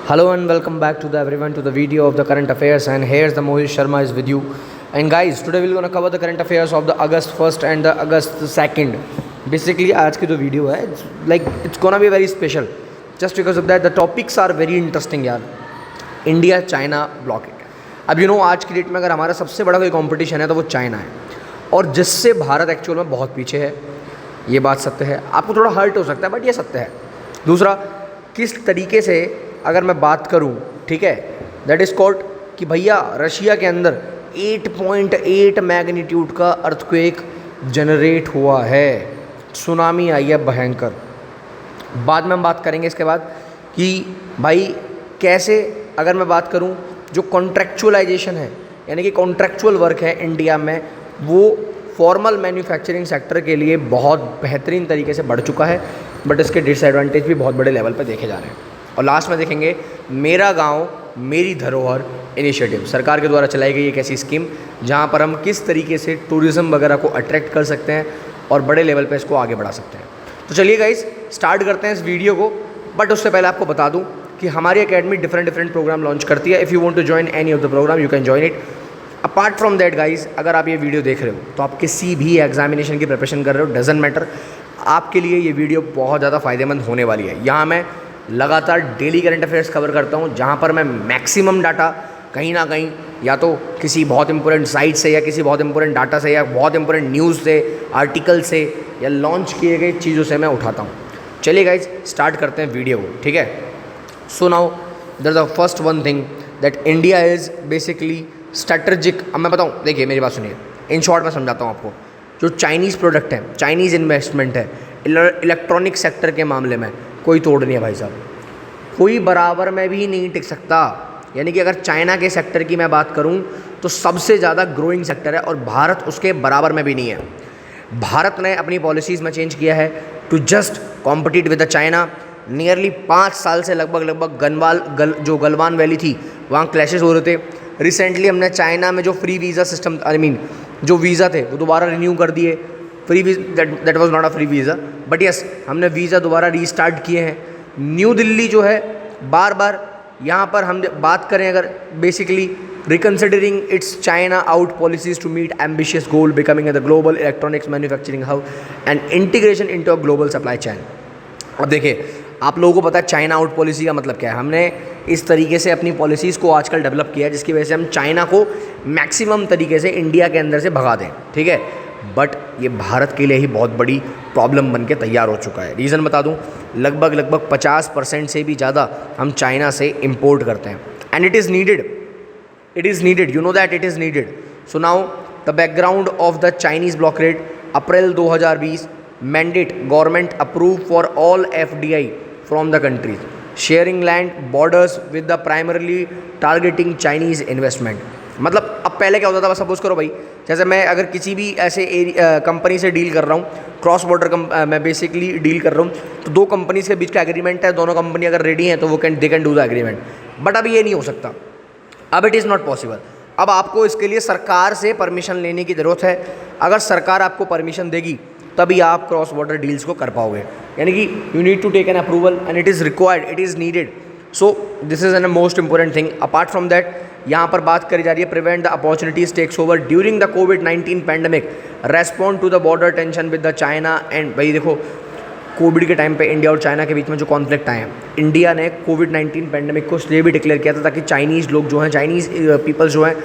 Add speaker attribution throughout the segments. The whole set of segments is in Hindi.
Speaker 1: Hello and welcome back to the everyone to the video of the current affairs, and here's the Mohit Sharma is with you. And guys, today we're gonna cover the current affairs of the August 1st and the August 2nd. Basically आज की जो वीडियो है it's gonna be very special just because of that the topics are very interesting यार. India China blockade. अब आज की डेट में अगर हमारा सबसे बड़ा कोई कंपटीशन है तो वो चाइना है, और जिससे भारत एक्चुअल में बहुत पीछे है. ये बात सत्य है, आपको थोड़ा हर्ट हो सकता है बट ये सत्य है. दूसरा, किस तरीके से अगर मैं बात करूं, ठीक है, दैट इज़ कॉल्ड कि भैया रशिया के अंदर 8.8 मैग्नीट्यूड का अर्थक्वेक जनरेट हुआ है. सुनामी आई है भयंकर. बाद में हम बात करेंगे इसके बाद कि भाई कैसे, अगर मैं बात करूं जो कॉन्ट्रैक्चुअलाइजेशन है यानी कि कॉन्ट्रैक्चुअल वर्क है इंडिया में, वो फॉर्मल मैन्युफैक्चरिंग सेक्टर के लिए बहुत बेहतरीन तरीके से बढ़ चुका है, बट इसके डिसएडवांटेज भी बहुत बड़े लेवल पर देखे जा रहे हैं. और लास्ट में देखेंगे मेरा गांव मेरी धरोहर इनिशिएटिव, सरकार के द्वारा चलाई गई एक ऐसी स्कीम जहां पर हम किस तरीके से टूरिज़्म वगैरह को अट्रैक्ट कर सकते हैं और बड़े लेवल पे इसको आगे बढ़ा सकते हैं. तो चलिए गाइस स्टार्ट करते हैं इस वीडियो को. बट उससे पहले आपको बता दूं कि हमारी एकेडमी डिफरेंट प्रोग्राम लॉन्च करती है. If you want to join any of the program you can join it. Apart from that guys, अगर आप ये वीडियो देख रहे हो तो आप किसी भी एग्जामिनेशन की प्रिपरेशन कर रहे हो, डजेंट मैटर, आपके लिए ये वीडियो बहुत ज़्यादा फ़ायदेमंद होने वाली है. यहाँ मैं लगातार डेली करंट अफेयर्स कवर करता हूँ, जहाँ पर मैं मैक्सिमम डाटा कहीं ना कहीं या तो किसी बहुत इंपॉर्टेंट साइट से या किसी बहुत इंपॉर्टेंट डाटा से या बहुत इंपॉर्टेंट न्यूज़ से, आर्टिकल से या लॉन्च किए गए चीज़ों से मैं उठाता हूँ. चलिए गाइज स्टार्ट करते हैं वीडियो को, ठीक है. So now there is the first one thing that India is basically strategic. अब मैं बताऊँ, देखिए मेरी बात सुनिए, इन शॉर्ट मैं समझाता हूँ आपको. जो चाइनीज़ प्रोडक्ट है, चाइनीज़ इन्वेस्टमेंट है इलेक्ट्रॉनिक सेक्टर के मामले में, कोई तोड़ नहीं है भाई साहब, कोई बराबर में भी नहीं टिक सकता. यानी कि अगर चाइना के सेक्टर की मैं बात करूं तो सबसे ज़्यादा ग्रोइंग सेक्टर है और भारत उसके बराबर में भी नहीं है. भारत ने अपनी पॉलिसीज़ में चेंज किया है to just compete with the China. Nearly 5 साल से लगभग जो गलवान वैली थी वहाँ क्लैशेस हो रहे थे. रिसेंटली हमने चाइना में जो फ्री वीज़ा सिस्टम, जो वीज़ा थे वो दोबारा रिन्यू कर दिए. Free visa that was not a free visa but yes, हमने वीज़ा दोबारा रीस्टार्ट किए हैं. न्यू दिल्ली जो है बार बार यहाँ पर हम बात करें अगर basically reconsidering its China out policies to meet ambitious goal becoming the global electronics manufacturing hub and integration into a global supply chain. अब देखिए, आप लोगों को पता है चाइना आउट पॉलिसी का मतलब क्या है. हमने इस तरीके से अपनी पॉलिसीज़ को आजकल डेवलप किया है जिसकी वजह से हम चाइना को मैक्सिमम तरीके से इंडिया के अंदर से भगा दें, ठीक है. बट ये भारत के लिए ही बहुत बड़ी प्रॉब्लम बन के तैयार हो चुका है. रीज़न बता दूं, लगभग 50% से भी ज़्यादा हम चाइना से इंपोर्ट करते हैं. And it is needed, you know that it is needed. So now the background of the Chinese blockade. April 2020 mandate government approve for all FDI from the countries sharing land borders with the primarily targeting Chinese investment. मतलब अब पहले क्या होता था, बस सपोज करो भाई, जैसे मैं अगर किसी भी ऐसे कंपनी से डील कर रहा हूँ, क्रॉस बॉर्डर मैं बेसिकली डील कर रहा हूँ, तो 2 कंपनीज़ के बीच का एग्रीमेंट है, दोनों कंपनी अगर रेडी हैं तो वो they can do the agreement. But अब ये नहीं हो सकता, अब इट इज़ नॉट पॉसिबल. अब आपको इसके लिए सरकार से परमिशन लेने की ज़रूरत है. अगर सरकार आपको परमिशन देगी तभी आप क्रॉस बॉर्डर डील्स को कर पाओगे. यानी कि you need to take an approval and it is required, it is needed. So this is an most important thing. Apart from that, यहाँ पर बात करी जा रही है prevent the opportunities takes over during the कोविड-19 pandemic, respond to the border tension with the China. And भाई देखो, कोविड के टाइम पे इंडिया और चाइना के बीच में जो कॉन्फ्लिक्ट आए हैं, इंडिया ने कोविड-19 पैंडमिक को इसलिए भी डिक्लेयर किया था ताकि चाइनीज़ लोग जो हैं, चाइनीज़ पीपल्स जो हैं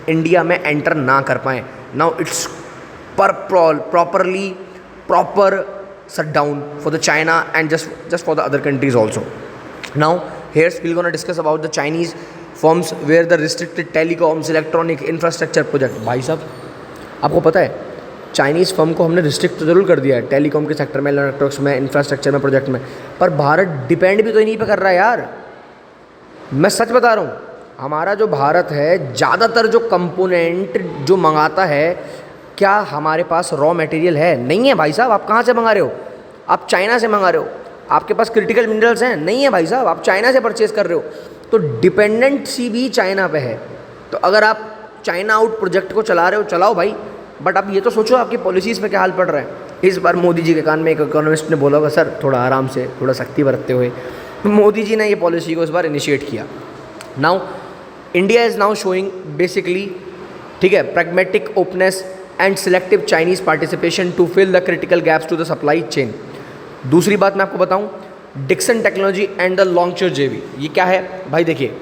Speaker 1: इंडिया में एंटर ना कर पाएँ. Now it's proper shut down for the China and just for the other countries also. Now here's we're going to discuss about the Chinese firms where the restricted telecoms electronic infrastructure project. भाई साहब, आपको पता है चाइनीज़ फर्म को हमने रिस्ट्रिक्ट तो ज़रूर कर दिया है टेलीकॉम के सेक्टर में, इलेक्ट्रॉनिक्स में, इंफ्रास्ट्रक्चर में, प्रोजेक्ट में, पर भारत डिपेंड भी तो इन्हीं पे कर रहा है यार. मैं सच बता रहा हूँ, हमारा जो भारत है ज़्यादातर जो कंपोनेंट जो मंगाता है, क्या हमारे पास रॉ मटेरियल है? नहीं है भाई साहब. आप कहाँ से मंगा रहे हो? आप चाइना से मंगा रहे हो. आपके पास क्रिटिकल मिनरल्स हैं? नहीं है भाई साहब, आप चाइना से परचेज़ कर रहे हो. तो डिपेंडेंसी भी चाइना पे है. तो अगर आप चाइना आउट प्रोजेक्ट को चला रहे हो, चलाओ भाई, बट अब ये तो सोचो आपकी पॉलिसीज़ पे क्या हाल पड़ रहा है. इस बार मोदी जी के कान में एक इकोनॉमिस्ट ने बोला होगा, सर थोड़ा आराम से, थोड़ा सख्ती बरतते हुए, मोदी जी ने ये पॉलिसी को इस बार इनिशिएट किया। Now India is now showing basically, ठीक है, pragmatic openness and selective Chinese participation to fill the critical gaps to the supply chain. दूसरी बात मैं आपको बताऊं, Dixon Technology and the Longcheer JV, ये क्या है भाई? देखिए,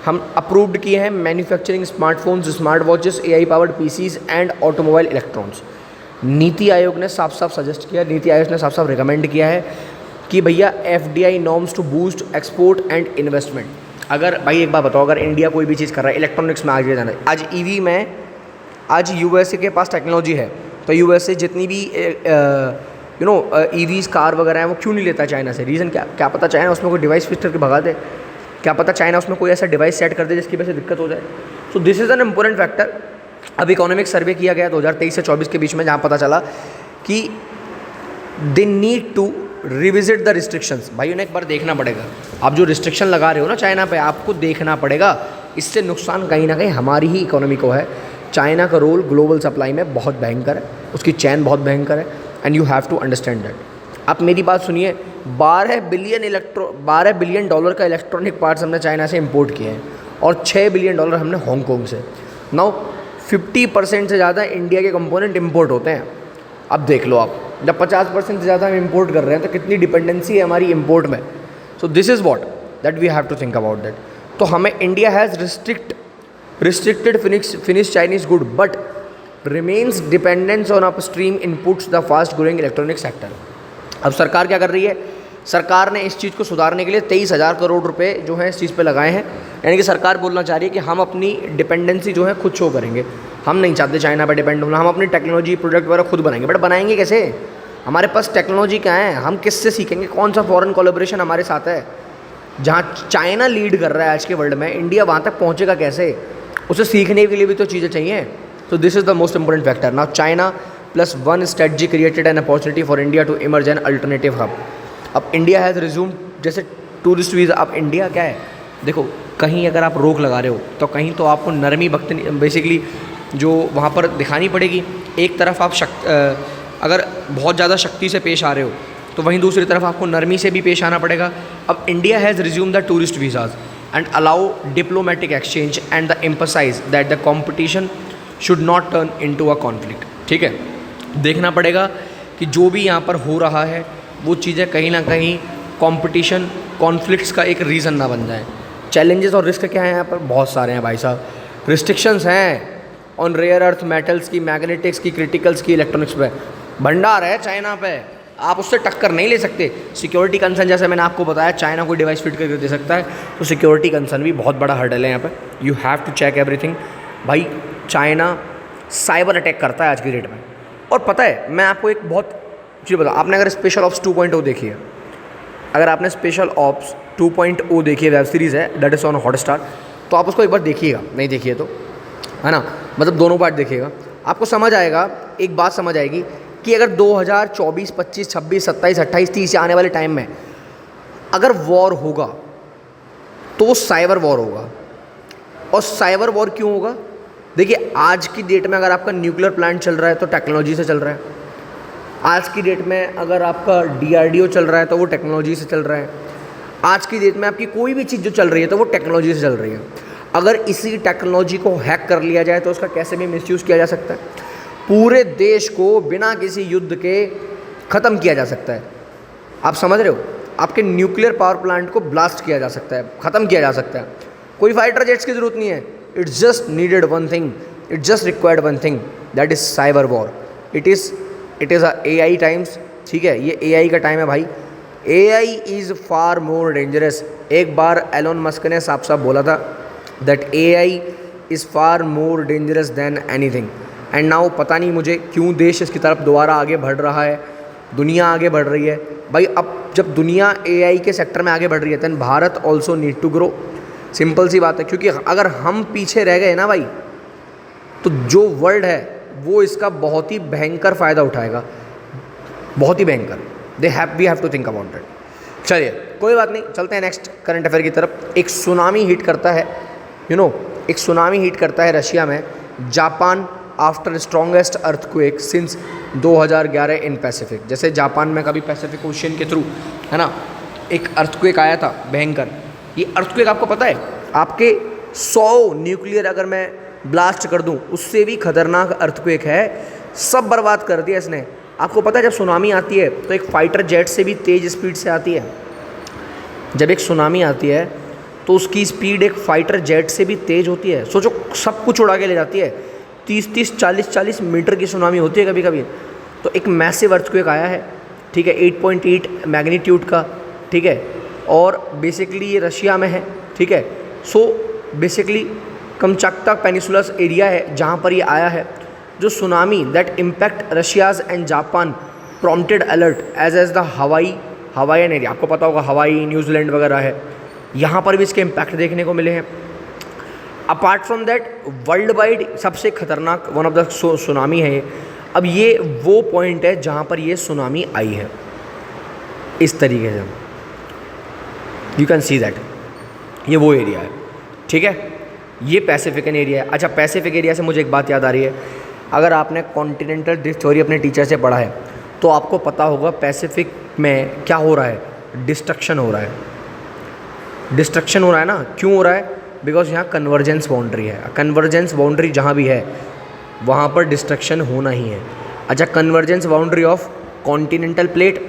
Speaker 1: हम अप्रूव्ड किए हैं manufacturing smartphones, smart watches, AI powered PCs and automobile electrons. NITI Aayog ने साफ साफ सजेस्ट किया, नीति आयोग ने साफ साफ रिकमेंड किया है कि भैया FDI norms to boost export and investment. अगर भाई एक बात बताओ, अगर इंडिया कोई भी चीज़ कर रहा है, इलेक्ट्रॉनिक्स में आगे जाना है, आज EV में, आज USA के पास टेक्नोलॉजी है, तो USA जितनी भी EVs कार वगैरह हैं वो क्यों नहीं लेता चाइना से? रीज़न क्या पता चाइना उसमें कोई डिवाइस फिट करके भगा दे, क्या पता चाइना उसमें कोई ऐसा डिवाइस सेट कर दे जिसकी वजह से दिक्कत हो जाए। सो this is an important factor. अब इकोनॉमिक सर्वे किया गया 2023 से 24 के बीच में, जहाँ पता चला कि they need to revisit the restrictions. भाई उन्हें एक बार देखना पड़ेगा, आप जो रिस्ट्रिक्शन लगा रहे हो ना चाइना पे, आपको देखना पड़ेगा, इससे नुकसान कहीं ना कहीं हमारी ही इकोनॉमी को है। चाइना का रोल ग्लोबल सप्लाई में बहुत भयंकर है, उसकी चैन बहुत भयंकर है, and you have to understand that. आप मेरी बात सुनिए, 12 बिलियन डॉलर का इलेक्ट्रॉनिक पार्ट्स हमने चाइना से इंपोर्ट किए हैं और 6 बिलियन डॉलर हमने हांगकॉन्ग से। नाउ 50% से ज़्यादा इंडिया के कंपोनेंट इंपोर्ट होते हैं। अब देख लो आप, जब 50% से ज़्यादा हम इंपोर्ट कर रहे हैं तो कितनी डिपेंडेंसी है हमारी इंपोर्ट में। So this is what that we have to think about that. तो हमें India has restricted finished Chinese good but remains dependence on upstream inputs the fast growing electronic sector। अब सरकार क्या कर रही है? सरकार ने इस चीज़ को सुधारने के लिए 23,000 करोड़ रुपए जो हैं इस चीज़ पे लगाए हैं। यानी कि सरकार बोलना चाह रही है कि हम अपनी डिपेंडेंसी जो है खुद शो करेंगे, हम नहीं चाहते चाइना पर डिपेंड होना, हम अपनी टेक्नोलॉजी प्रोडक्ट वगैरह खुद बनाएंगे। बट बनाएंगे कैसे? हमारे पास टेक्नोलॉजी क्या है, हम किससे सीखेंगे? कौन सा फॉरेन कोलैबोरेशन हमारे साथ है? जहाँ चाइना लीड कर रहा है आज के वर्ल्ड में, इंडिया वहाँ तक पहुँचेगा कैसे? उसे सीखने के लिए भी तो चीज़ें चाहिए। तो this is the most important factor. Now China +1 strategy created an opportunity for India to emerge an alternative hub. अब इंडिया हैज़ रिज्यूम, जैसे टूरिस्ट वीज़ा, अब इंडिया क्या है, देखो कहीं अगर आप रोक लगा रहे हो तो कहीं तो आपको नरमी बख्तनी बेसिकली जो वहाँ पर दिखानी पड़ेगी। एक तरफ आप अगर बहुत ज़्यादा शक्ति से पेश आ रहे हो तो वहीं दूसरी तरफ आपको नरमी से भी पेश आना पड़ेगा। अब India has resume the tourist visas and allow diplomatic exchange and the emphasize that the competition should not turn into a conflict। ठीक है, देखना पड़ेगा कि जो भी यहाँ पर हो रहा है वो चीज़ें कहीं ना कहीं कंपटीशन कॉन्फ्लिक्ट्स का एक रीज़न ना बन जाए। चैलेंजेस और रिस्क क्या है यहाँ पर? बहुत सारे हैं भाई साहब। रिस्ट्रिक्शंस हैं ऑन रेयर अर्थ मेटल्स की, मैग्नेटिक्स की, क्रिटिकल्स की, इलेक्ट्रॉनिक्स पे भंडार है चाइना पे, आप उससे टक्कर नहीं ले सकते। सिक्योरिटी कंसर्न, जैसे मैंने आपको बताया, चाइना कोई डिवाइस फिट करके दे सकता है, तो सिक्योरिटी कंसर्न भी बहुत बड़ा हर्डल है यहाँ पे। You have to check everything. भाई चाइना साइबर अटैक करता है आज की डेट में। और पता है, मैं आपको एक बहुत चीज़ बताऊँ, आपने अगर स्पेशल ऑप्स 2.0 देखी है, अगर आपने स्पेशल ऑप्स 2.0 देखी है, वेब सीरीज़ है, दैट इज़ ऑन हॉटस्टार, तो आप उसको एक बार देखिएगा, नहीं देखिए तो, है ना, मतलब दोनों पार्ट देखिएगा, आपको समझ आएगा, एक बात समझ आएगी कि अगर 2024, 25, 26, 27, 28, 30 आने वाले टाइम में अगर वॉर होगा तो वो साइबर वॉर होगा। और साइबर वॉर क्यों होगा? देखिए, आज की डेट में अगर आपका न्यूक्लियर प्लांट चल रहा है तो टेक्नोलॉजी से चल रहा है। आज की डेट में अगर आपका DRDO चल रहा है तो वो टेक्नोलॉजी से चल रहा है। आज की डेट में आपकी कोई भी चीज़ जो चल रही है तो वो टेक्नोलॉजी से चल रही है। अगर इसी टेक्नोलॉजी को हैक कर लिया जाए तो उसका कैसे भी मिसयूज़ किया जा सकता है। पूरे देश को बिना किसी युद्ध के ख़त्म किया जा सकता है। आप समझ रहे हो? आपके न्यूक्लियर पावर प्लांट को ब्लास्ट किया जा सकता है, ख़त्म किया जा सकता है। कोई फाइटर जेट्स की ज़रूरत नहीं है। It's just needed one thing, it's just required one thing, that is cyber war. It is a AI times. ठीक है, ये AI का टाइम है भाई। AI is far more dangerous. एक बार एलोन मस्क ने साफ साफ बोला था that AI is far more dangerous than anything. And now पता नहीं मुझे क्यों देश इसकी तरफ दोबारा आगे बढ़ रहा है, दुनिया आगे बढ़ रही है। भाई अब जब दुनिया AI के सेक्टर में आगे बढ़ रही है then Bharat also need to grow. Simple सी बात है, क्योंकि अगर हम पीछे रह गए ना भाई, तो जो वर्ल्ड है वो इसका बहुत ही भयंकर फ़ायदा उठाएगा, बहुत ही भयंकर। We have to think about that. चलिए कोई बात नहीं, चलते हैं नेक्स्ट करंट अफेयर की तरफ। एक सुनामी हिट करता है, एक सुनामी हिट करता है रशिया में। Japan after strongest earthquake since 2011 in Pacific. जैसे जापान में कभी पैसिफिक ओशियन के थ्रू, है ना, एक अर्थक्वेक आया था भयंकर। ये अर्थक्वेक आपको पता है, आपके 100 न्यूक्लियर अगर मैं ब्लास्ट कर दूं उससे भी खतरनाक अर्थक्वेक है, सब बर्बाद कर दिया इसने। आपको पता है जब सुनामी आती है तो एक फाइटर जेट से भी तेज़ स्पीड से आती है। जब एक सुनामी आती है तो उसकी स्पीड एक फाइटर जेट से भी तेज़ होती है। सोचो, सब कुछ उड़ा के ले जाती है। 30-30, 40-40 मीटर की सुनामी होती है कभी कभी। तो एक मैसिव अर्थक्वेक आया है, ठीक है, 8.8 मैग्नीट्यूड का, ठीक है, और बेसिकली ये रशिया में है, ठीक है। सो बेसिकली कमचाटका पेनिसुलस एरिया है जहाँ पर ये आया है। जो tsunami that impact Russia's and Japan prompted alert as the Hawaiian area. आपको पता होगा हवाई, न्यूजीलैंड वगैरह है, यहाँ पर भी इसके इम्पैक्ट देखने को मिले हैं। Apart from that world wide सबसे खतरनाक वन ऑफ द सुनामी है ये। अब ये वो पॉइंट है जहाँ पर ये सुनामी आई है, इस तरीके से यू कैन सी दैट ये वो एरिया है, ठीक है। ये पैसिफिकन एरिया है। अच्छा, पैसिफिक एरिया से मुझे एक बात याद आ रही है, अगर आपने कॉन्टिनेंटल ड्रिफ्ट थ्योरी अपने टीचर से पढ़ा है तो आपको पता होगा पैसिफिक में क्या हो रहा है, डिस्ट्रक्शन हो रहा है। डिस्ट्रक्शन हो रहा है ना, क्यों हो रहा है? बिकॉज यहाँ कन्वर्जेंस बाउंड्री है। कन्वर्जेंस बाउंड्री जहाँ भी है वहाँ पर डिस्ट्रक्शन होना ही है। अच्छा, convergence boundary of continental plate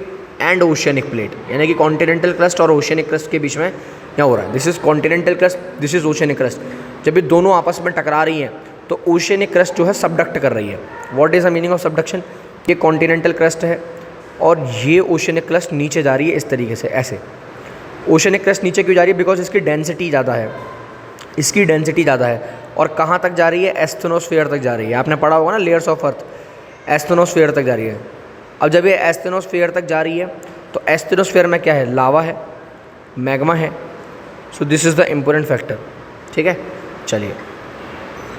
Speaker 1: and oceanic plate, यानी कि कॉन्टिनेंटल क्रस्ट और ओशियनिक क्रस्ट के बीच में क्या हो रहा है, this is continental crust, this is oceanic crust. जब ये दोनों आपस में टकरा रही हैं तो ओशियनिक क्रस्ट जो है सबडक्ट कर रही है। What is the meaning of subduction? ये कॉन्टिनेंटल क्रस्ट है और ये ओशियनिक क्रस्ट नीचे जा रही है इस तरीके से, ऐसे। ओशियनिक क्रस्ट नीचे क्यों जा रही है? बिकॉज इसकी डेंसिटी ज़्यादा है, इसकी डेंसिटी ज़्यादा है। और कहाँ तक जा रही है? एस्थेनोस्फीयर तक जा रही है। आपने पढ़ा होगा ना लेयर्स ऑफ अर्थ, एस्थेनोस्फीयर तक जा रही है। अब जब ये एस्थेनोस्फीयर तक जा रही है तो एस्थेनोस्फीयर में क्या है? लावा है, मैग्मा है। So this is the important factor, ठीक है। चलिए,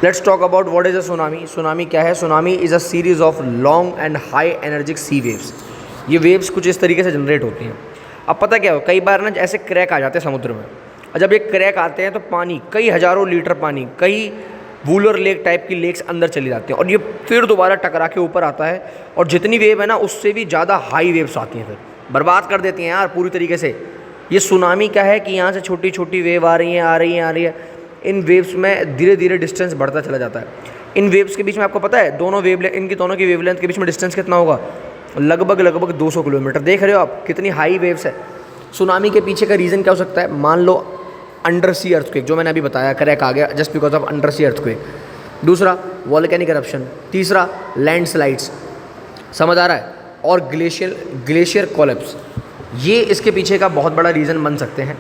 Speaker 1: let's talk about what is a tsunami. Tsunami क्या है? Tsunami is a series of long and high energic sea waves. ये वेव्स कुछ इस तरीके से जनरेट होती हैं। अब पता क्या हो, कई बार ना ऐसे क्रैक आ जाते हैं समुद्र में, और जब ये क्रैक आते हैं तो पानी, कई हज़ारों लीटर पानी, कई वूलर लेक टाइप की लेक्स अंदर चली जाती हैं और ये फिर दोबारा टकरा के ऊपर आता है, और जितनी वेव है ना उससे भी ज़्यादा हाई वेव्स आती हैं, फिर बर्बाद कर देती हैं यार पूरी तरीके से। ये सुनामी क्या है कि यहाँ से छोटी छोटी वेव आ रही है। इन वेव्स में धीरे धीरे डिस्टेंस बढ़ता चला जाता है। इन वेव्स के बीच में आपको पता है इनकी दोनों की वेवलेंथ के बीच में डिस्टेंस कितना होगा? लगभग 200 किलोमीटर। देख रहे हो आप कितनी हाई वेव्स है। सुनामी के पीछे का रीज़न क्या हो सकता है? मान लो अंडर सी अर्थक्वेक, जो मैंने अभी बताया, क्रैक आ गया just because of under sea earthquake. दूसरा वॉल्केनिक इरप्शन। तीसरा लैंडस्लाइड्स, समझ आ रहा है? और ग्लेशियर कोलैप्स। ये इसके पीछे का बहुत बड़ा रीज़न बन सकते हैं,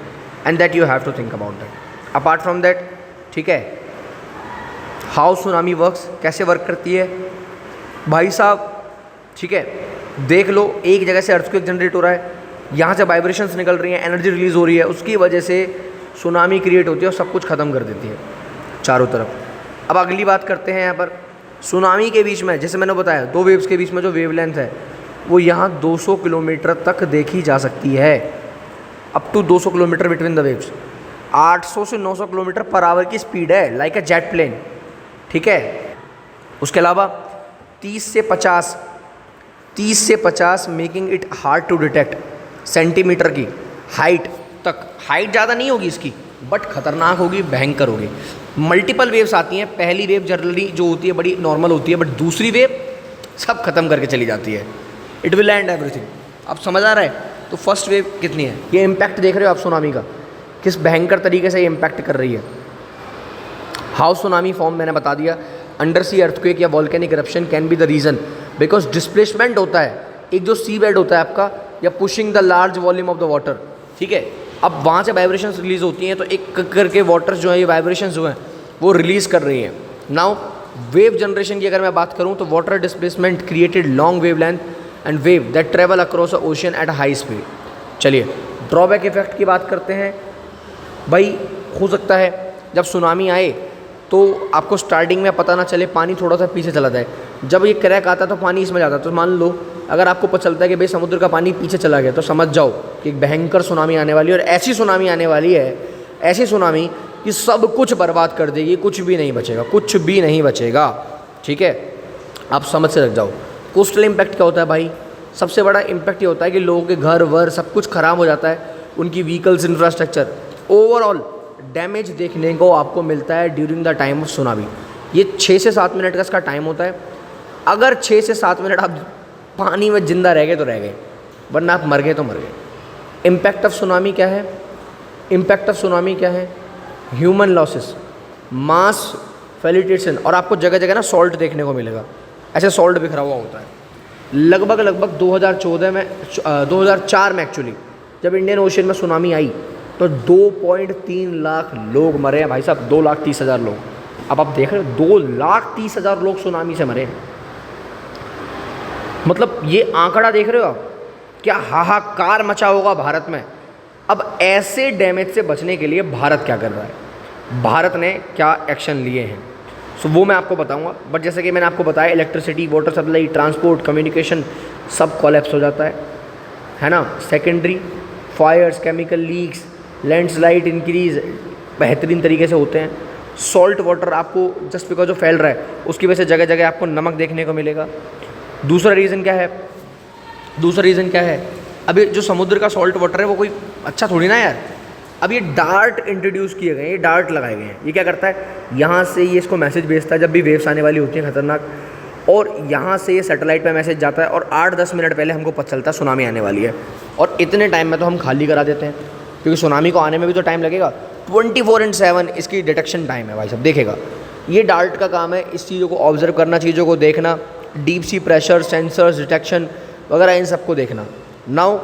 Speaker 1: and that you have to think about that. Apart from that, ठीक है, हाउ सुनामी वर्क्स, कैसे वर्क करती है भाई साहब, ठीक है। देख लो, एक जगह से अर्थक्वेक जनरेट हो रहा है, यहाँ से वाइब्रेशंस निकल रही हैं, एनर्जी रिलीज़ हो रही है, उसकी वजह से सुनामी क्रिएट होती है और सब कुछ ख़त्म कर देती है चारों तरफ। अब अगली बात करते हैं यहाँ पर सुनामी के बीच में, जैसे मैंने बताया, दो वेव्स के बीच में जो वेवलेंथ है वो यहाँ 200 किलोमीटर तक देखी जा सकती है। Up to 200 kilometre between the waves. 800 से 900 किलोमीटर पर आवर की स्पीड है, लाइक अ जेट प्लेन, ठीक है। उसके अलावा 30 से 50 making it hard to detect centimetre की हाइट तक। हाइट ज़्यादा नहीं होगी इसकी, बट खतरनाक होगी, भयंकर होगी। मल्टीपल वेव्स आती हैं। पहली वेव जनरली जो होती है बड़ी नॉर्मल होती है, बट दूसरी वेव सब खत्म करके चली जाती है। It will and everything. अब समझ आ रहा है? तो फर्स्ट वेव कितनी है? ये इम्पैक्ट देख रहे हो आप सुनामी का, किस भयंकर तरीके से ये इम्पैक्ट कर रही है। हाउ सुनामी फॉर्म मैंने बता दिया। अंडर सी अर्थक्वेक या volcanic eruption can be the reason, because displacement होता है, एक जो सी बेड होता है आपका, या pushing the large volume of the water, ठीक है। अब वहाँ से वाइब्रेशंस रिलीज़ होती हैं, तो एक करके वाटर्स जो है, ये वाइब्रेशंस जो हैं वो रिलीज़ कर रही हैं। नाउ वेव जनरेशन की अगर मैं बात करूँ तो water displacement created long wave length and wave that travel across the ocean at high speed. चलिए, ड्रॉबैक इफेक्ट की बात करते हैं। भाई हो सकता है जब सुनामी आए तो आपको स्टार्टिंग में पता ना चले, पानी थोड़ा सा पीछे चला जाए। जब ये क्रैक आता है तो पानी इसमें जाता है। तो मान लो अगर आपको पता चलता है कि भाई समुद्र का पानी पीछे चला गया, तो समझ जाओ कि एक भयंकर सुनामी आने वाली है। और ऐसी सुनामी आने वाली है, ऐसी सुनामी कि सब कुछ बर्बाद कर देगी, कुछ भी नहीं बचेगा, कुछ भी नहीं बचेगा, ठीक है। आप समझ से रख जाओ। कोस्टल इम्पैक्ट क्या होता है भाई? सबसे बड़ा इम्पैक्ट ये होता है कि लोगों के घर वर सब कुछ ख़राब हो जाता है। उनकी व्हीकल्स इंफ्रास्ट्रक्चर, ओवरऑल डैमेज देखने को आपको मिलता है during the time of tsunami. ये 6 से 7 मिनट का इसका टाइम होता है। अगर 6 से 7 मिनट आप पानी में ज़िंदा रह गए तो रह गए, वरना आप मर गए तो मर गए। इम्पैक्ट ऑफ सुनामी क्या है? इम्पैक्ट ऑफ सुनामी क्या है? ह्यूमन लॉसेस, मास फेलिटेशन, और आपको जगह जगह ना सॉल्ट देखने को मिलेगा, ऐसे सॉल्ट बिखरा हुआ होता है। लगभग 2014 में 2004 में एक्चुअली जब इंडियन ओशन में सुनामी आई तो 2.3 लाख लोग मरे हैं भाई साहब, 2,30,000 लोग। अब आप देख रहे हो 2,30,000 लोग सुनामी से मरे हैं। मतलब ये आंकड़ा देख रहे हो आप, क्या हाहाकार मचा होगा भारत में। अब ऐसे डैमेज से बचने के लिए भारत क्या कर रहा है, भारत ने क्या एक्शन लिए हैं, सो वो मैं आपको बताऊंगा। बट जैसे कि मैंने आपको बताया, electricity, water supply, transport, communication सब कोलैप्स हो जाता है ना। Secondary fires, chemical leaks, landslide increase बेहतरीन तरीके से होते हैं। सॉल्ट वाटर आपको जस्ट बिकॉज जो फैल रहा है उसकी वजह से जगह जगह आपको नमक देखने को मिलेगा। दूसरा रीज़न क्या है? दूसरा रीज़न क्या है? अभी जो समुद्र का सॉल्ट वाटर है वो कोई अच्छा थोड़ी ना यार। अब ये डार्ट इंट्रोड्यूस किए गए हैं, ये डार्ट लगाए गए हैं। ये क्या करता है, यहाँ से ये इसको मैसेज भेजता है जब भी वेव्स आने वाली होती हैं खतरनाक, और यहाँ से ये सैटेलाइट पे मैसेज जाता है और 8-10 मिनट पहले हमको पता चलता है सुनामी आने वाली है। और इतने टाइम में तो हम खाली करा देते हैं, क्योंकि सुनामी को आने में भी तो टाइम लगेगा। 24/7 इसकी डिटेक्शन टाइम है भाई साहब, देखेगा। ये डार्ट का काम है, इस चीज़ों को ऑब्जर्व करना, चीज़ों को देखना, deep sea pressure sensors detection वगैरह इन सबको देखना। नाउ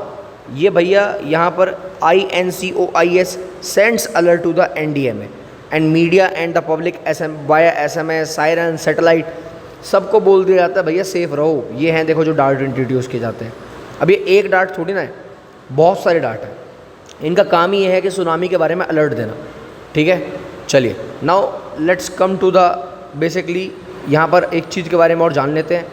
Speaker 1: ये भैया यहाँ पर INCOIS sends alert to the NDMA and media and the public via SMS, siren, satellite, सबको बोल दिया जाता है भैया सेफ रहो। ये हैं देखो जो डार्ट इंट्रोड्यूस किए जाते हैं। अब ये एक डार्ट थोड़ी ना है, बहुत सारे डार्ट हैं। इनका काम ही ये है कि सुनामी के बारे में अलर्ट देना, ठीक है। चलिए now let's come to the basically यहाँ पर एक चीज़ के बारे में और जान लेते हैं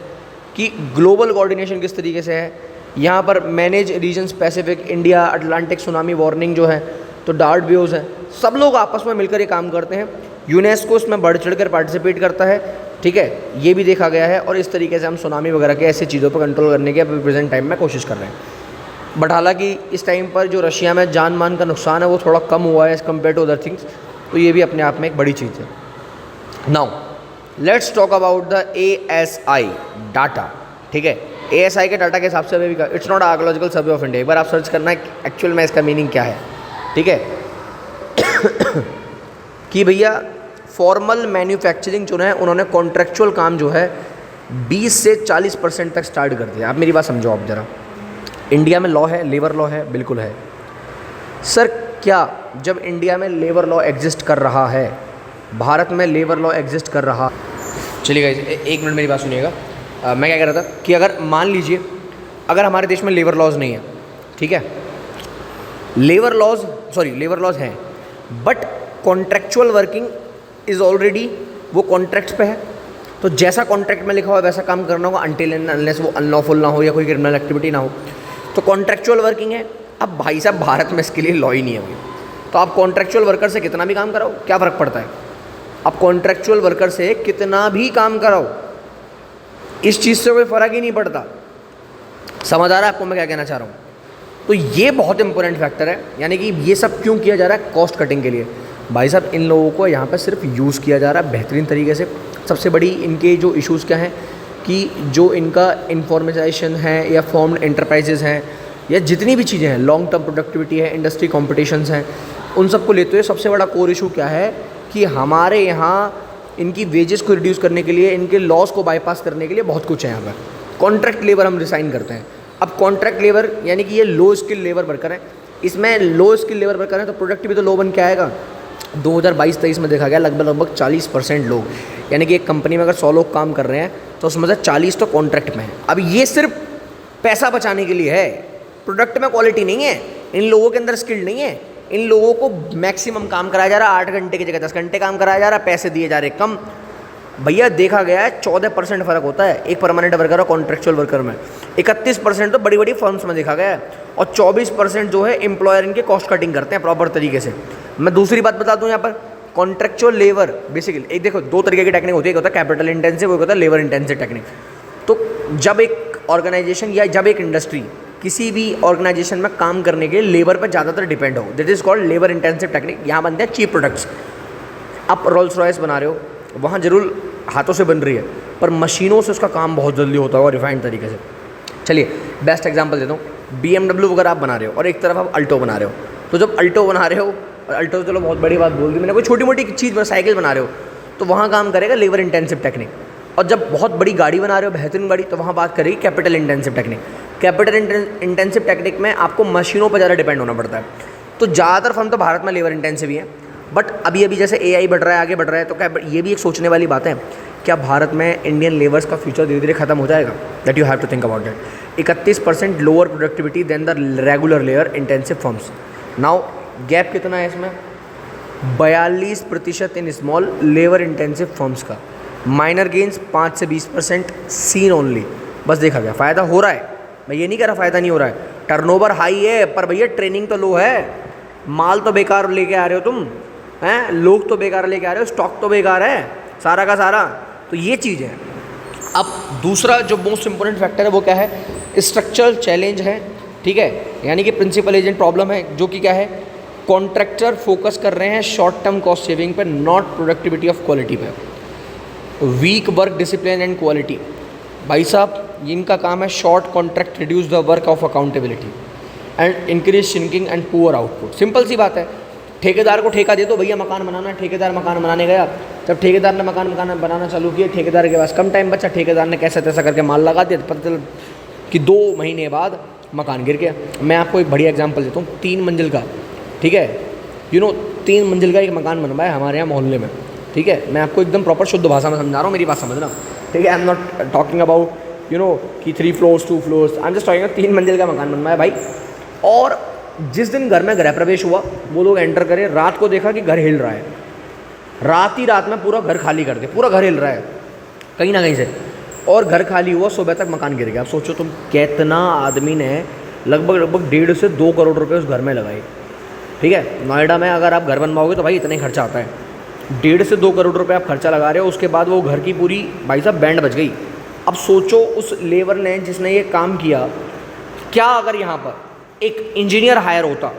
Speaker 1: कि ग्लोबल कोऑर्डिनेशन किस तरीके से है। यहाँ पर manage region specific India Atlantic tsunami warning जो है, तो डार्ट ब्यूरोज हैं, सब लोग आपस में मिलकर ये काम करते हैं। यूनेस्को इसमें बढ़ चढ़ कर पार्टिसिपेट करता है, ठीक है, ये भी देखा गया है। और इस तरीके से हम सुनामी वगैरह के ऐसी चीज़ों पर कंट्रोल करने की अभी प्रेजेंट टाइम में कोशिश कर रहे हैं। बट हालांकि इस टाइम पर जो रशिया में जान मान का नुकसान है वो थोड़ा कम हुआ है as compare to other things, तो ये भी अपने आप में एक बड़ी चीज़ है। Now let's talk about the ASI data, ठीक है। ASI के डाटा के हिसाब से अभी it's not archaeological survey of India. एक बार आप सर्च करना है एक्चुअल में इसका मीनिंग क्या है, ठीक है। कि भैया फॉर्मल मैन्युफैक्चरिंग जो है उन्होंने कॉन्ट्रेक्चुअल काम जो है 20 से 40% तक स्टार्ट कर दिया। आप मेरी बात समझो आप ज़रा। इंडिया में लॉ है, लेबर लॉ है, बिल्कुल है सर। क्या जब इंडिया में लेबर लॉ एग्जिस्ट कर रहा है, भारत में लेबर लॉ एग्जिस्ट कर रहा, चलिएगा एक मिनट मेरी बात सुनिएगा। मैं क्या कह रहा था कि अगर मान लीजिए अगर हमारे देश में लेबर लॉज नहीं है, ठीक है, लेबर लॉज हैं but contractual working is already वो कॉन्ट्रैक्ट्स पे है, तो जैसा कॉन्ट्रैक्ट में लिखा हुआ है वैसा काम करना होगा अनटिल एंड अनलेस वो अनलॉफुल ना हो या कोई क्रिमिनल एक्टिविटी ना हो, तो कॉन्ट्रैक्चुअल वर्किंग है। अब भाई साहब भारत में इसके लिए लॉ ही नहीं है भाई, तो आप कॉन्ट्रैक्चुअल वर्कर से कितना भी काम कराओ क्या फ़र्क पड़ता है। आप कॉन्ट्रैक्चुअल वर्कर से कितना भी काम कराओ इस चीज़ से कोई फ़र्क ही नहीं पड़ता। समझ आ रहा है आपको मैं क्या कहना चाह रहा हूँ। तो ये बहुत इंपॉर्टेंट फैक्टर है, यानी कि ये सब क्यों किया जा रहा है, कॉस्ट कटिंग के लिए। भाई साहब इन लोगों को यहाँ पर सिर्फ यूज़ किया जा रहा है बेहतरीन तरीके से। सबसे बड़ी इनके जो इश्यूज़ क्या हैं कि जो इनका इन्फॉर्मेशन है या फॉर्म्ड एंटरप्राइजेज़ हैं या जितनी भी चीज़ें हैं, लॉन्ग टर्म प्रोडक्टिविटी है, इंडस्ट्री कॉम्पिटिशन्स हैं, उन सबको लेते हुए सबसे बड़ा कोर इशू क्या है कि हमारे यहाँ इनकी वेजेस को रिड्यूस करने के लिए, इनके लॉस को बाईपास करने के लिए बहुत कुछ है यहाँ पर। कॉन्ट्रैक्ट लेबर हम रिसाइन करते हैं। अब कॉन्ट्रैक्ट लेबर यानी कि ये लो स्किल लेबर वर्कर है, इसमें लो स्किल लेबर वर्कर है तो प्रोडक्टिविटी तो लो बन के आएगा। 2022-23 में देखा गया लगभग 40% लोग, यानी कि एक कंपनी में अगर 100 लोग काम कर रहे हैं तो उसमें से 40 तो कॉन्ट्रैक्ट में है। अब ये सिर्फ पैसा बचाने के लिए है, प्रोडक्ट में क्वालिटी नहीं है, इन लोगों के अंदर स्किल नहीं है, इन लोगों को मैक्सिमम काम कराया जा रहा है, 8 घंटे की जगह 10 घंटे काम कराया जा रहा है, पैसे दिए जा रहे कम। भैया देखा गया है 14% फ़र्क होता है एक परमानेंट वर्कर और कॉन्ट्रेक्चुअल वर्कर में। 31% तो बड़ी बड़ी फर्म्स में देखा गया है और 24% जो है एम्प्लॉयर इनके कॉस्ट कटिंग करते हैं प्रॉपर तरीके से। मैं दूसरी बात बता दूं यहाँ पर, कॉन्ट्रेक्चुअल लेबर बेसिकली एक देखो 2 तरीके की टेक्निक होती है, एक होता है कैपिटल इंटेंसिव, एक होता है लेबर इंटेंसिव टेक्निक। तो जब एक ऑर्गेनाइजेशन या जब एक इंडस्ट्री किसी भी ऑर्गेनाइजेशन में काम करने के लिए लेबर पर ज़्यादातर डिपेंड हो, that is called labour intensive technique. यहाँ बनते हैं चीप प्रोडक्ट्स। आप रोल्स रॉयस बना रहे हो, वहाँ जरूर हाथों से बन रही है, पर मशीनों से उसका काम बहुत जल्दी होता है और रिफाइंड तरीके से। चलिए बेस्ट एग्जांपल देता हूँ, BMW वगैरह आप बना रहे हो और एक तरफ आप अल्टो बना रहे हो। तो जब अल्टो बना रहे हो, और अल्टो चलो बहुत बड़ी बात बोल दी मैंने, कोई छोटी मोटी चीज़ साइकिल बना रहे हो, तो वहाँ काम करेगा लेबर इंटेंसिव टेक्निक। और जब बहुत बड़ी गाड़ी बना रहे हो, बेहतरीन गाड़ी, तो वहाँ बात करेगी capital intensive technique. Capital intensive technique में आपको मशीनों पर ज़्यादा डिपेंड होना पड़ता है। तो ज़्यादातर फर्म तो भारत में लेबर इंटेंसिव ही है, बट अभी अभी जैसे AI बढ़ रहा है, आगे बढ़ रहा है, तो क्या ये भी एक सोचने वाली बात है, क्या भारत में इंडियन लेबर्स का फ्यूचर धीरे धीरे खत्म हो जाएगा? That you have to think about that. 31% lower productivity than the regular labour intensive firms. Now gap कितना है इसमें? 42% in small labour intensive firms का। माइनर गेंस 5 से 20% सीन ओनली। बस देखा गया, फ़ायदा हो रहा है, मैं ये नहीं कह रहा फ़ायदा नहीं हो रहा है। टर्नओवर हाई है, पर भैया ट्रेनिंग तो लो है, माल तो बेकार लेके आ रहे हो तुम, हैं, लोग तो बेकार लेके आ रहे हो, स्टॉक तो बेकार है सारा का सारा। तो ये चीज़ है। अब दूसरा जो मोस्ट इंपॉर्टेंट फैक्टर है वो क्या है? स्ट्रक्चरल चैलेंज है, ठीक है, यानी कि प्रिंसिपल एजेंट प्रॉब्लम है, जो कि क्या है, कॉन्ट्रैक्टर फोकस कर रहे हैं शॉर्ट टर्म कॉस्ट सेविंग पे, नॉट प्रोडक्टिविटी ऑफ क्वालिटी पे। Weak work discipline and quality, भाई साहब इनका काम है short contract, reduce the work of accountability and increase shrinking and poor output. Simple सी बात है, ठेकेदार को ठेका दे दो, भैया मकान बनाना है, ठेकेदार मकान बनाने गया, जब ठेकेदार ने मकान बनाना चालू किया, ठेकेदार के पास कम टाइम बचा, ठेकेदार ने कैसा तैसा करके माल लगा दिया, पता चल कि 2 महीने बाद मकान गिर गया। मैं आपको एक बढ़िया एग्जांपल देता हूँ, 3 मंजिल का, ठीक है, 3 मंजिल का एक मकान बनवाया है हमारे यहाँ मोहल्ले में, ठीक है, मैं आपको एकदम प्रॉपर शुद्ध भाषा में समझा रहा हूँ, मेरी बात समझना, ठीक है। I am not talking about कि 3 floors 2 floors, I am just talking 3 मंजिल का मकान बनवाया भाई। और जिस दिन घर में गृह प्रवेश हुआ, वो लोग एंटर करे, रात को देखा कि घर हिल रहा है, रात ही रात में पूरा घर खाली कर दे, पूरा घर हिल रहा है कहीं ना कहीं से, और घर खाली हुआ, सुबह तक मकान गिर गया। अब सोचो तुम, कितना आदमी ने लगभग 1.5 से 2 करोड़ रुपए उस घर में लगाए, ठीक है। नोएडा में अगर आप घर बनवाओगे तो भाई इतना ही खर्चा आता है, 1.5 से 2 करोड़ रुपए आप खर्चा लगा रहे हो, उसके बाद वो घर की पूरी भाई साहब बैंड बच गई। अब सोचो उस लेबर ने जिसने ये काम किया, क्या अगर यहाँ पर एक इंजीनियर हायर होता,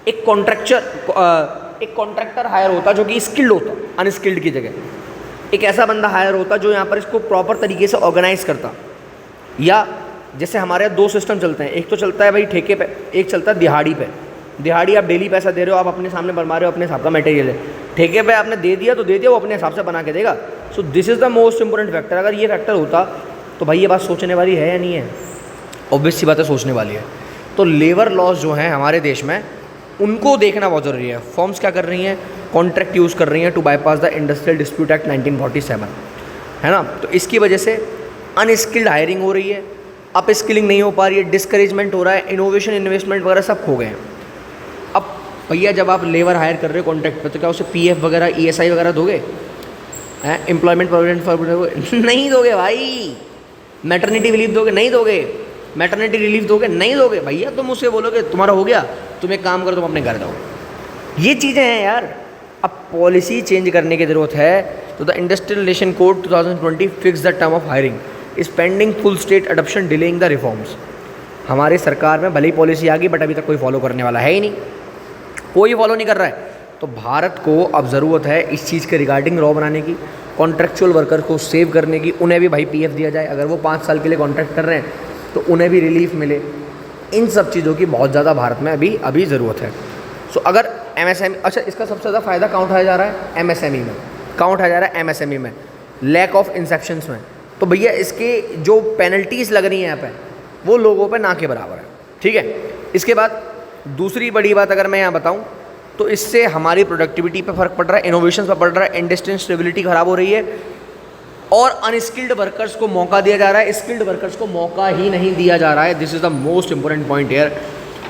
Speaker 1: एक कॉन्ट्रैक्टर हायर होता जो कि स्किल्ड होता, अनस्किल्ड की जगह एक ऐसा बंदा हायर होता जो यहाँ पर इसको प्रॉपर तरीके से ऑर्गेनाइज करता। या जैसे हमारे यहाँ 2 सिस्टम चलते हैं, एक तो चलता है भाई ठेके पे, एक चलता है दिहाड़ी पे। दिहाड़ी आप डेली पैसा दे रहे हो, आप अपने सामने बनवा रहे हो, अपने हिसाब का मटेरियल है। ठेके पे आपने दे दिया तो दे दिया, वो अपने हिसाब से बना के देगा। सो this is the most important factor. अगर ये फैक्टर होता तो भाई ये बात सोचने वाली है या नहीं है? ऑब्वियस सी बात है, सोचने वाली है। तो लेबर लॉस जो हैं हमारे देश में, उनको देखना बहुत ज़रूरी है। फॉर्म्स क्या कर रही हैं? कॉन्ट्रैक्ट यूज़ कर रही हैं to bypass the industrial dispute act 1947, है ना। तो इसकी वजह से अनस्किल्ड हायरिंग हो रही है, अप स्किलिंग नहीं हो पा रही है, डिस्करेजमेंट हो रहा है, इनोवेशन इन्वेस्टमेंट वगैरह सब खो गए हैं। अब भैया जब आप लेबर हायर कर रहे हो कॉन्ट्रैक्ट पर, तो क्या उसे PF वगैरह ESI वगैरह दोगे? एम्प्लॉयमेंट प्रोविडेंट फंड नहीं दोगे भाई। मैटरनिटी रिलीफ दोगे? नहीं दोगे। मैटरनिटी रिलीफ दोगे? नहीं दोगे। भैया तुम उससे बोलोगे तुम्हारा हो गया, तुम एक काम करो, तुम अपने घर जाओ। ये चीज़ें हैं यार। अब पॉलिसी चेंज करने की ज़रूरत है। तो the industrial relation code 2020 fix the term of hiring is pending full state adoption delaying the reforms. हमारी सरकार में भले ही पॉलिसी आ गई, बट अभी तक कोई फॉलो करने वाला है ही नहीं, कोई फॉलो नहीं कर रहा है। तो भारत को अब ज़रूरत है इस चीज़ के रिगार्डिंग लॉ बनाने की, कॉन्ट्रैक्चुअल वर्कर को सेव करने की। उन्हें भी भाई PF दिया जाए, अगर वो 5 साल के लिए कॉन्ट्रैक्ट कर रहे हैं तो उन्हें भी रिलीफ मिले। इन सब चीज़ों की बहुत ज़्यादा भारत में अभी ज़रूरत है। सो अगर MSME, अच्छा इसका सबसे ज़्यादा फ़ायदा कहाँ उठाया जा रहा है? MSME में। कहाँ उठाया जा रहा है? MSME में, लैक ऑफ इंसेप्शंस में। तो भैया इसके जो पेनल्टीज़ लग रही हैं यहाँ पे, वो लोगों पे ना के बराबर है, ठीक है। इसके बाद दूसरी बड़ी बात अगर मैं यहाँ बताऊँ, तो इससे हमारी प्रोडक्टिविटी पे फ़र्क पड़ रहा है, इनोवेशन पर पड़ रहा है, इंडस्ट्रियल स्टेबिलिटी ख़राब हो रही है, और अनस्किल्ड वर्कर्स को मौका दिया जा रहा है, स्किल्ड वर्कर्स को मौका ही नहीं दिया जा रहा है। This is the most important point here.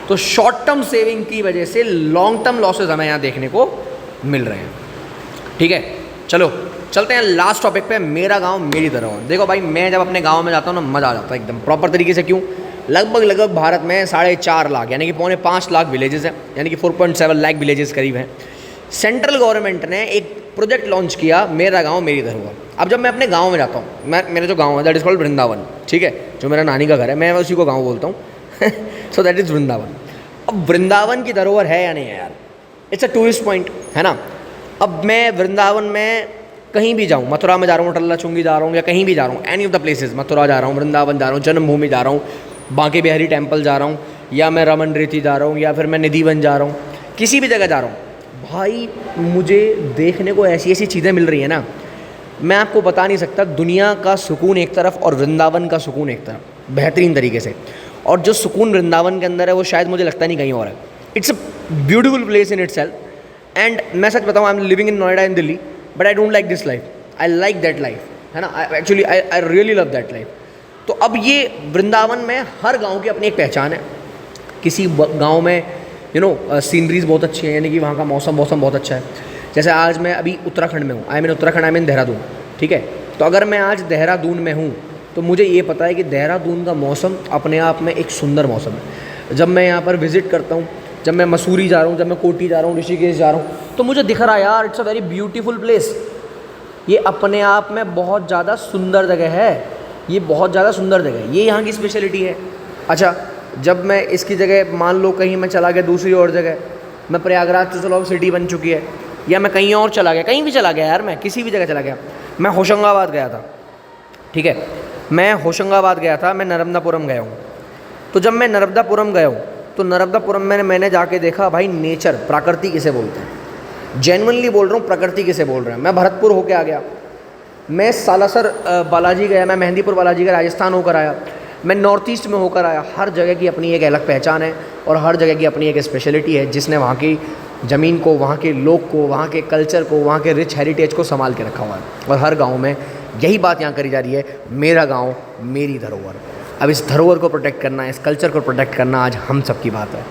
Speaker 1: तो शॉर्ट टर्म सेविंग की वजह से लॉन्ग टर्म लॉसेज हमें यहाँ देखने को मिल रहे हैं, ठीक है। चलो चलते हैं लास्ट टॉपिक पे, मेरा गांव मेरी तरह। देखो भाई, मैं जब अपने गांव में जाता हूँ ना, मज़ा आ जाता है एकदम प्रॉपर तरीके से। क्यों? लगभग भारत में 4.5 लाख यानी कि 4.5 लाख विलेजेस हैं, यानी कि 4.7 लाख विलेजेस करीब हैं। सेंट्रल गवर्नमेंट ने एक प्रोजेक्ट लॉन्च किया, मेरा गांव मेरी धरोहर। अब जब मैं अपने गांव में जाता हूँ, मेरा जो गांव है दैट इज़ कॉल्ड वृंदावन, ठीक है, जो मेरा नानी का घर है, मैं उसी को गांव बोलता हूँ सो दैट इज़ वृंदावन। अब वृंदावन की धरोहर है या नहीं है यार, इट्स अ टूरिस्ट पॉइंट है ना। अब मैं वृंदावन में कहीं भी जाऊँ, मथुरा में जा रहा हूँ, टल्ला चुंगी जा रहा हूँ, या कहीं भी जा रहा हूँ, any of the places, Mathura जा रहा हूँ, वृंदावन जा रहा हूँ, जन्मभूमि जा रहा हूँ, बांके बिहारी टेम्पल जा रहा हूँ, या मैं रमन रेती जा रहा हूँ, या फिर मैं निधिवन जा रहा हूँ, किसी भी जगह जा रहा हूँ भाई, मुझे देखने को ऐसी ऐसी चीज़ें मिल रही हैं ना, मैं आपको बता नहीं सकता। दुनिया का सुकून एक तरफ और वृंदावन का सुकून एक तरफ, बेहतरीन तरीके से। और जो सुकून वृंदावन के अंदर है वो शायद मुझे लगता नहीं कहीं और है। It's a beautiful place in itself. And मैं सच बताऊँ, I am living in Noida in Delhi, but I don't like this life, I like that life, है ना। Actually I really love that life. तो अब ये वृंदावन में हर गाँव की अपनी एक पहचान है। किसी गाँव में सीनरीज बहुत अच्छी हैं, यानी कि वहाँ का मौसम बहुत अच्छा है। जैसे आज मैं अभी उत्तराखंड में हूँ, आई मीन देहरादून, ठीक है। तो अगर मैं आज देहरादून में हूँ तो मुझे ये पता है कि देहरादून का मौसम अपने आप में एक सुंदर मौसम है। जब मैं यहाँ पर विज़िट करता हूँ, जब मैं मसूरी जा रहा हूँ, जब मैं कोटी जा रहा हूँ, ऋषिकेश जा रहा हूँ, तो मुझे दिख रहा है यार, it's a very beautiful place. ये अपने आप में बहुत ज़्यादा सुंदर जगह है, ये बहुत ज़्यादा सुंदर जगह है, ये यहाँ की स्पेशलिटी है। अच्छा, जब मैं इसकी जगह मान लो कहीं मैं चला गया दूसरी और जगह, मैं प्रयागराज तो चलो सिटी बन चुकी है, या मैं कहीं और चला गया, कहीं भी चला गया यार, मैं किसी भी जगह चला गया। मैं होशंगाबाद गया था, ठीक है, मैं होशंगाबाद गया था, मैं नर्मदापुरम गया हूँ। तो जब मैं नर्मदापुरम गया हूँ तो नर्मदापुरम में मैंने जाके देखा भाई, नेचर, प्रकृति किसे बोलते हैं, जेन्युइनली बोल रहा हूँ, प्रकृति किसे बोल रहे हैं। मैं भरतपुर होके आ गया, मैं सालासर बालाजी गया, मैं मेहंदीपुर बालाजी गया, राजस्थान होकर आया, मैं नॉर्थ ईस्ट में होकर आया। हर जगह की अपनी एक अलग पहचान है और हर जगह की अपनी एक स्पेशलिटी है, जिसने वहाँ की ज़मीन को, वहाँ के लोग को, वहाँ के कल्चर को, वहाँ के रिच हेरिटेज को संभाल के रखा हुआ है। और हर गांव में यही बात यहाँ करी जा रही है, मेरा गांव मेरी धरोहर। अब इस धरोहर को प्रोटेक्ट करना, इस कल्चर को प्रोटेक्ट करना आज हम सब की बात है।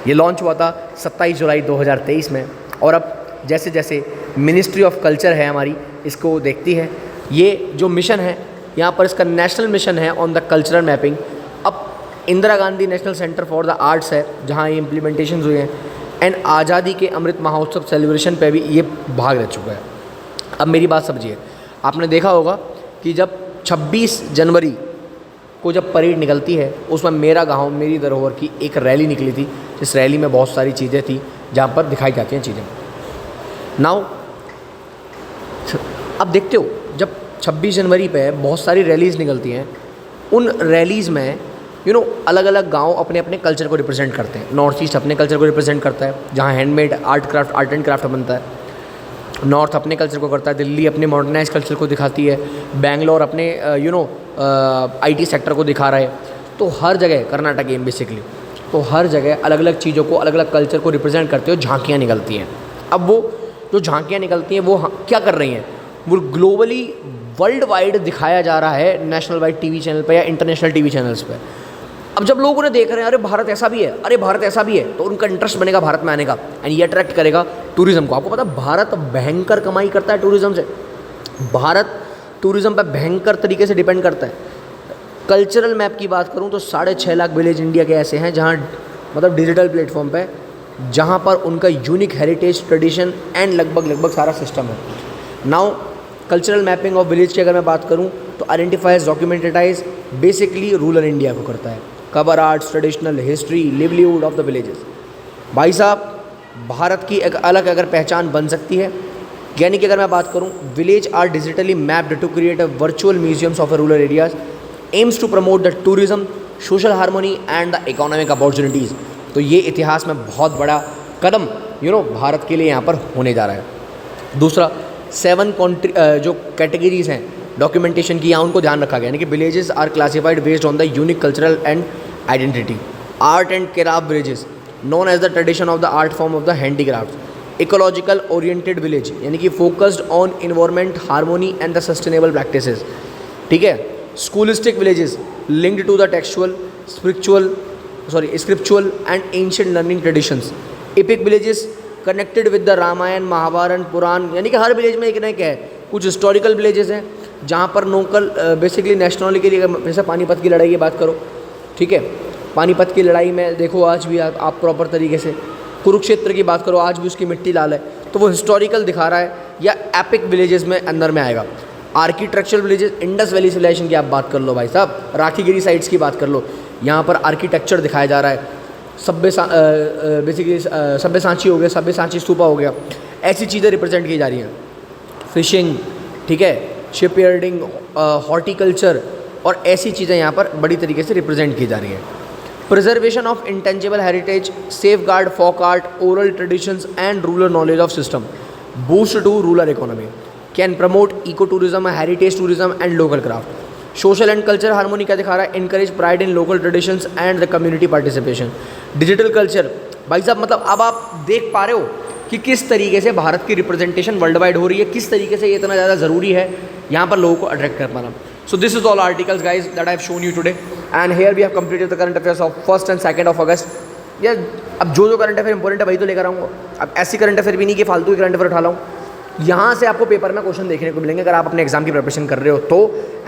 Speaker 1: ये लॉन्च हुआ था 27 जुलाई 2023 में, और अब जैसे जैसे मिनिस्ट्री ऑफ कल्चर है हमारी इसको देखती है, ये जो मिशन है यहाँ पर, इसका नेशनल मिशन है ऑन द कल्चरल मैपिंग। अब Indira Gandhi national centre for the arts है जहाँ ये इम्प्लीमेंटेशन हुए हैं, एंड आज़ादी के अमृत महोत्सव सेलिब्रेशन पे भी ये भाग रह चुका है। अब मेरी बात समझिए, आपने देखा होगा कि जब 26 जनवरी को जब परेड निकलती है, उसमें मेरा गांव मेरी धरोहर की एक रैली निकली थी, जिस रैली में बहुत सारी चीज़ें थी जहाँ पर दिखाई जाती हैं चीज़ें। नाउ अब देखते हो, जब 26 जनवरी पे बहुत सारी रैलीज़ निकलती हैं, उन रैलीज़ में अलग अलग गांव अपने अपने कल्चर को रिप्रेजेंट करते हैं। नॉर्थ ईस्ट अपने कल्चर को रिप्रेजेंट करता है, जहाँ हैंडमेड आर्ट एंड क्राफ्ट बनता है। नॉर्थ अपने कल्चर को करता है, दिल्ली अपने मॉडर्नाइज कल्चर को दिखाती है, बेंगलोर अपने IT सेक्टर को दिखा रहा है। तो हर जगह, कर्नाटक गेम बेसिकली, तो हर जगह अलग अलग चीज़ों को, अलग अलग कल्चर को रिप्रेजेंट करते हुए झांकियाँ निकलती हैं। अब वो जो झांकियाँ निकलती हैं वो क्या कर रही हैं, वो ग्लोबली वर्ल्ड वाइड दिखाया जा रहा है नेशनल वाइड TV चैनल पर या इंटरनेशनल TV चैनल्स पर। अब जब लोग उन्हें देख रहे हैं, अरे भारत ऐसा भी है, अरे भारत ऐसा भी है, तो उनका इंटरेस्ट बनेगा भारत में आने का, एंड ये अट्रैक्ट करेगा टूरिज़्म को। आपको पता है भारत भयंकर कमाई करता है टूरिज़्म से, भारत टूरिज़्म पर भयंकर तरीके से डिपेंड करता है। कल्चरल मैप की बात करूं तो 6.5 लाख विलेज इंडिया के ऐसे हैं जहां मतलब डिजिटल प्लेटफॉर्म पे, जहां पर उनका यूनिक हेरिटेज, ट्रेडिशन एंड लगभग सारा सिस्टम है। Now cultural mapping of village की अगर मैं बात करूं तो आइडेंटिफाइज, डॉक्यूमेंटेटाइज बेसिकली रूरल इंडिया को करता है। Cover arts, traditional history, livelihood of the villages. भाई साहब, भारत की एक अलग अगर पहचान बन सकती है, यानी कि अगर मैं बात करूं, village are digitally mapped to create a virtual museums of a rural areas, aims to promote the tourism, social harmony and the economic opportunities. तो ये इतिहास में बहुत बड़ा कदम भारत के लिए यहाँ पर होने जा रहा है। दूसरा, 7 जो कैटेगरीज हैं डॉक्यूमेंटेशन की, यहाँ उनको ध्यान रखा गया, यानी कि villages are classified based on the unique cultural and identity. Art and craft villages known as the tradition of the art form of the handicraft. Ecological oriented village, यानी कि focused on environment, harmony and the sustainable practices. ठीक है। Scholastic villages linked to the textual, scriptural and ancient learning traditions. Epic villages connected with the Ramayana, Mahabharata, Purana, यानी कि हर विलेज में एक ना एक है। कुछ हिस्टोरिकल विलेजेस हैं जहाँ पर लोकल बेसिकली नेशनल के लिए, जैसे पानीपत की लड़ाई की बात करो, ठीक है, पानीपत की लड़ाई में देखो आज भी आप प्रॉपर तरीके से, कुरुक्षेत्र की बात करो आज भी उसकी मिट्टी लाल है, तो वो हिस्टोरिकल दिखा रहा है, या एपिक विलेजेस में अंदर में आएगा। Architectural villages, Indus valley civilisation की आप बात कर लो भाई साहब, राखीगिरी साइट्स की बात कर लो, यहाँ पर आर्किटेक्चर दिखाया जा रहा है, बेसिकली सब्यसाची हो गया, सब्यसाची स्तूपा हो गया, ऐसी चीज़ें रिप्रेजेंट की जा रही हैं। फिशिंग, ठीक है, शिप यार्डिंग, हॉर्टिकल्चर और ऐसी चीज़ें यहाँ पर बड़ी तरीके से रिप्रेजेंट की जा रही हैं। Preservation of intangible heritage, safeguard folk art, oral traditions and rural knowledge of system, boost to rural economy, can promote eco tourism, heritage tourism and local craft. Social and culture harmony क्या दिखा रहा है? Encourage pride in local traditions and the community participation. Digital culture, भाई साहब मतलब अब आप देख पा रहे हो कि किस तरीके से भारत की रिप्रेजेंटेशन वर्ल्ड वाइड हो रही है, किस तरीके से ये इतना ज़्यादा ज़रूरी है यहाँ पर लोगों को अट्रैक्ट कर पाना। So this is all articles guys that I have shown you today and here we have completed the current affairs of 1st and 2nd of August। यार अब जो करंट अफेयर इंपॉर्टेंट है वही तो लेकर आऊँगा। अब ऐसी करंट अफेयर भी नहीं कि फालतू की करंट अफेयर उठा लाऊँ। यहाँ से आपको पेपर में क्वेश्चन देखने को मिलेंगे अगर आप अपने एग्जाम की प्रिपरेशन कर रहे हो तो,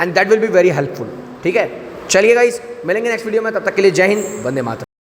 Speaker 1: and that will be very helpful. ठीक है, चलिए गाइस मिलेंगे नेक्स्ट वीडियो में, तब तक के लिए जय हिंद, वंदे मातरम।